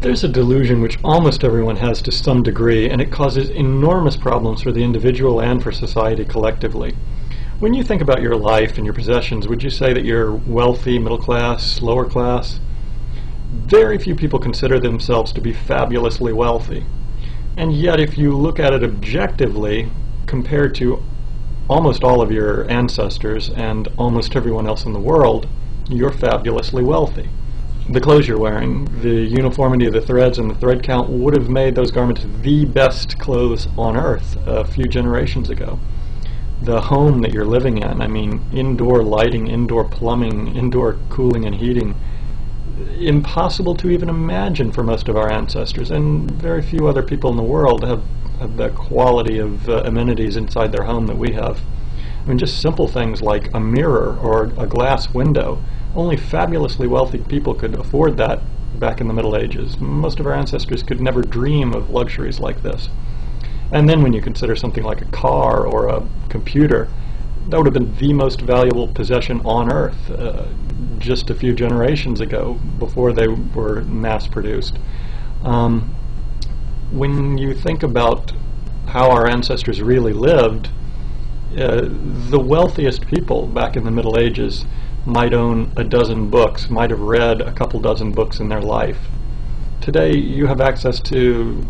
There's a delusion which almost everyone has to some degree, and it causes enormous problems for the individual and for society collectively. When you think about your life and your possessions, would you say that you're wealthy, middle class, lower class? Very few people consider themselves to be fabulously wealthy. And yet if you look at it objectively, compared to almost all of your ancestors and almost everyone else in the world, you're fabulously wealthy. The clothes you're wearing, the uniformity of the threads and the thread count would have made those garments the best clothes on earth a few generations ago. The home that you're living in, I mean, indoor lighting, indoor plumbing, indoor cooling and heating, impossible to even imagine for most of our ancestors, and very few other people in the world have the quality of amenities inside their home that we have. I mean, just simple things like a mirror or a glass window. Only fabulously wealthy people could afford that back in the Middle Ages. Most of our ancestors could never dream of luxuries like this. And then when you consider something like a car or a computer, that would have been the most valuable possession on earth just a few generations ago, before they were mass-produced. When you think about how our ancestors really lived, the wealthiest people back in the Middle Ages might own a dozen books, might have read a couple dozen books in their life. Today you have access to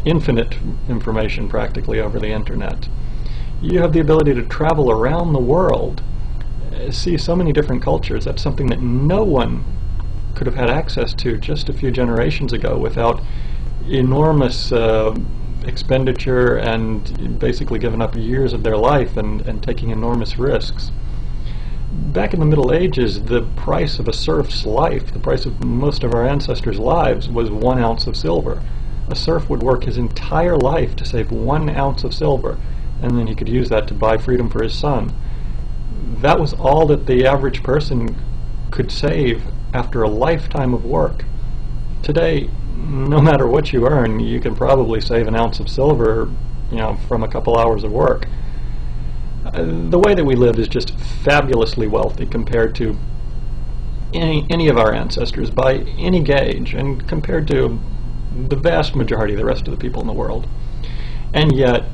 infinite information practically over the internet. You have the ability to travel around the world, see so many different cultures. That's something that no one could have had access to just a few generations ago without enormous expenditure and basically giving up years of their life and taking enormous risks. Back in the Middle Ages, the price of a serf's life, the price of most of our ancestors' lives, was 1 ounce of silver. A serf would work his entire life to save 1 ounce of silver, and then he could use that to buy freedom for his son. That was all that the average person could save after a lifetime of work. Today, no matter what you earn, you can probably save 1 ounce of silver, from a couple hours of work. The way that we live is just fabulously wealthy compared to any of our ancestors by any gauge, and compared to the vast majority of the rest of the people in the world. And yet,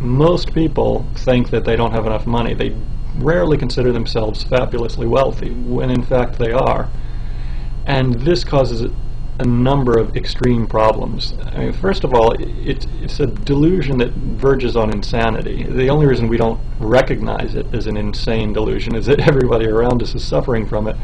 most people think that they don't have enough money. They rarely consider themselves fabulously wealthy, when in fact they are. And this causes a number of extreme problems. I mean, first of all, it's a delusion that verges on insanity. The only reason we don't recognize it as an insane delusion is that everybody around us is suffering from it,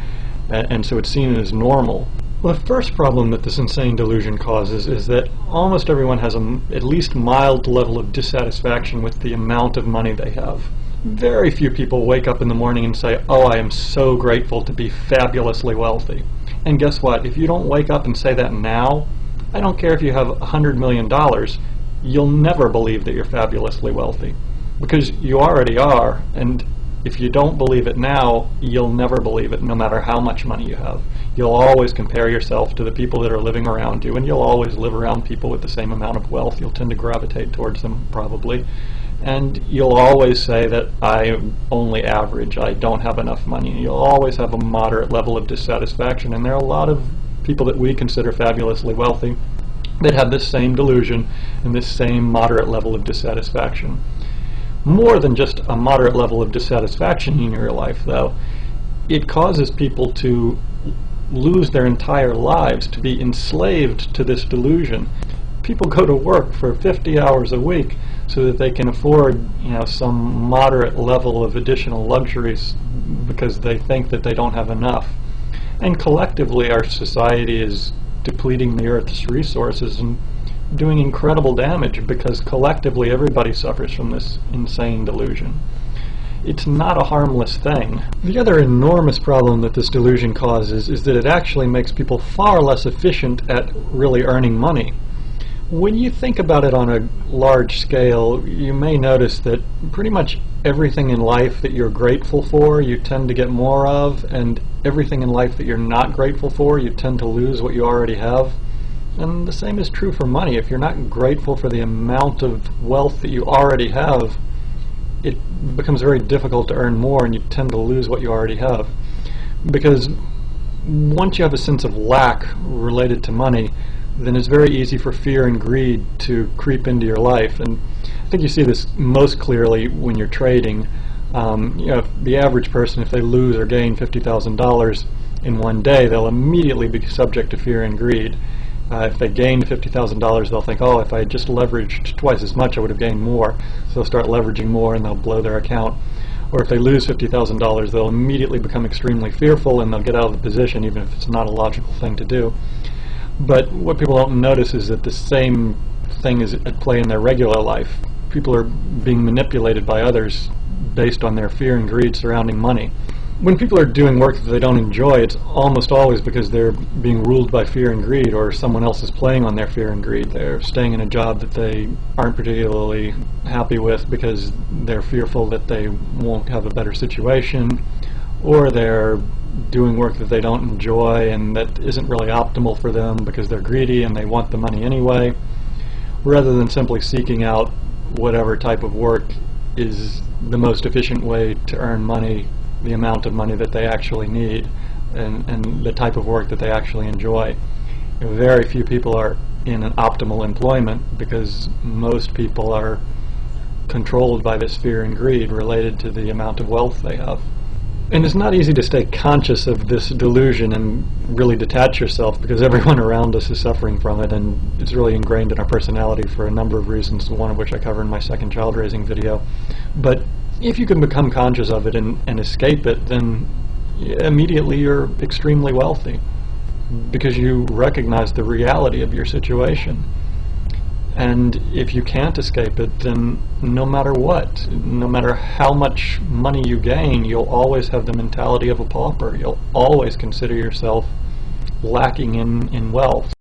and so it's seen as normal. Well, the first problem that this insane delusion causes is that almost everyone has at least mild level of dissatisfaction with the amount of money they have. Very few people wake up in the morning and say, "Oh, I am so grateful to be fabulously wealthy." And guess what? If you don't wake up and say that now, I don't care if you have $100 million, you'll never believe that you're fabulously wealthy. Because you already are, and if you don't believe it now, you'll never believe it, no matter how much money you have. You'll always compare yourself to the people that are living around you, and you'll always live around people with the same amount of wealth. You'll tend to gravitate towards them, probably. And you'll always say that I am only average, I don't have enough money. You'll always have a moderate level of dissatisfaction, and there are a lot of people that we consider fabulously wealthy that have this same delusion and this same moderate level of dissatisfaction. More than just a moderate level of dissatisfaction in your life, though, it causes people to lose their entire lives, to be enslaved to this delusion. People go to work for 50 hours a week so that they can afford, some moderate level of additional luxuries because they think that they don't have enough. And collectively, our society is depleting the Earth's resources and doing incredible damage because collectively everybody suffers from this insane delusion. It's not a harmless thing. The other enormous problem that this delusion causes is that it actually makes people far less efficient at really earning money. When you think about it on a large scale, you may notice that pretty much everything in life that you're grateful for, you tend to get more of, and everything in life that you're not grateful for, you tend to lose what you already have. And the same is true for money. If you're not grateful for the amount of wealth that you already have, it becomes very difficult to earn more, and you tend to lose what you already have. Because once you have a sense of lack related to money, then it's very easy for fear and greed to creep into your life. And I think you see this most clearly when you're trading. The average person, if they lose or gain $50,000 in one day, they'll immediately be subject to fear and greed. If they gained $50,000, they'll think, oh, if I just leveraged twice as much, I would have gained more. So they'll start leveraging more and they'll blow their account. Or if they lose $50,000, they'll immediately become extremely fearful and they'll get out of the position, even if it's not a logical thing to do. But what people don't notice is that the same thing is at play in their regular life. People are being manipulated by others based on their fear and greed surrounding money. When people are doing work that they don't enjoy, it's almost always because they're being ruled by fear and greed, or someone else is playing on their fear and greed. They're staying in a job that they aren't particularly happy with because they're fearful that they won't have a better situation, or they're doing work that they don't enjoy and that isn't really optimal for them because they're greedy and they want the money anyway, rather than simply seeking out whatever type of work is the most efficient way to earn money, the amount of money that they actually need, and the type of work that they actually enjoy. Very few people are in an optimal employment because most people are controlled by this fear and greed related to the amount of wealth they have. And it's not easy to stay conscious of this delusion and really detach yourself, because everyone around us is suffering from it, and it's really ingrained in our personality for a number of reasons, one of which I cover in my second child raising video. But if you can become conscious of it and escape it, then immediately you're extremely wealthy, because you recognize the reality of your situation. And if you can't escape it, then no matter what, no matter how much money you gain, you'll always have the mentality of a pauper. You'll always consider yourself lacking in wealth.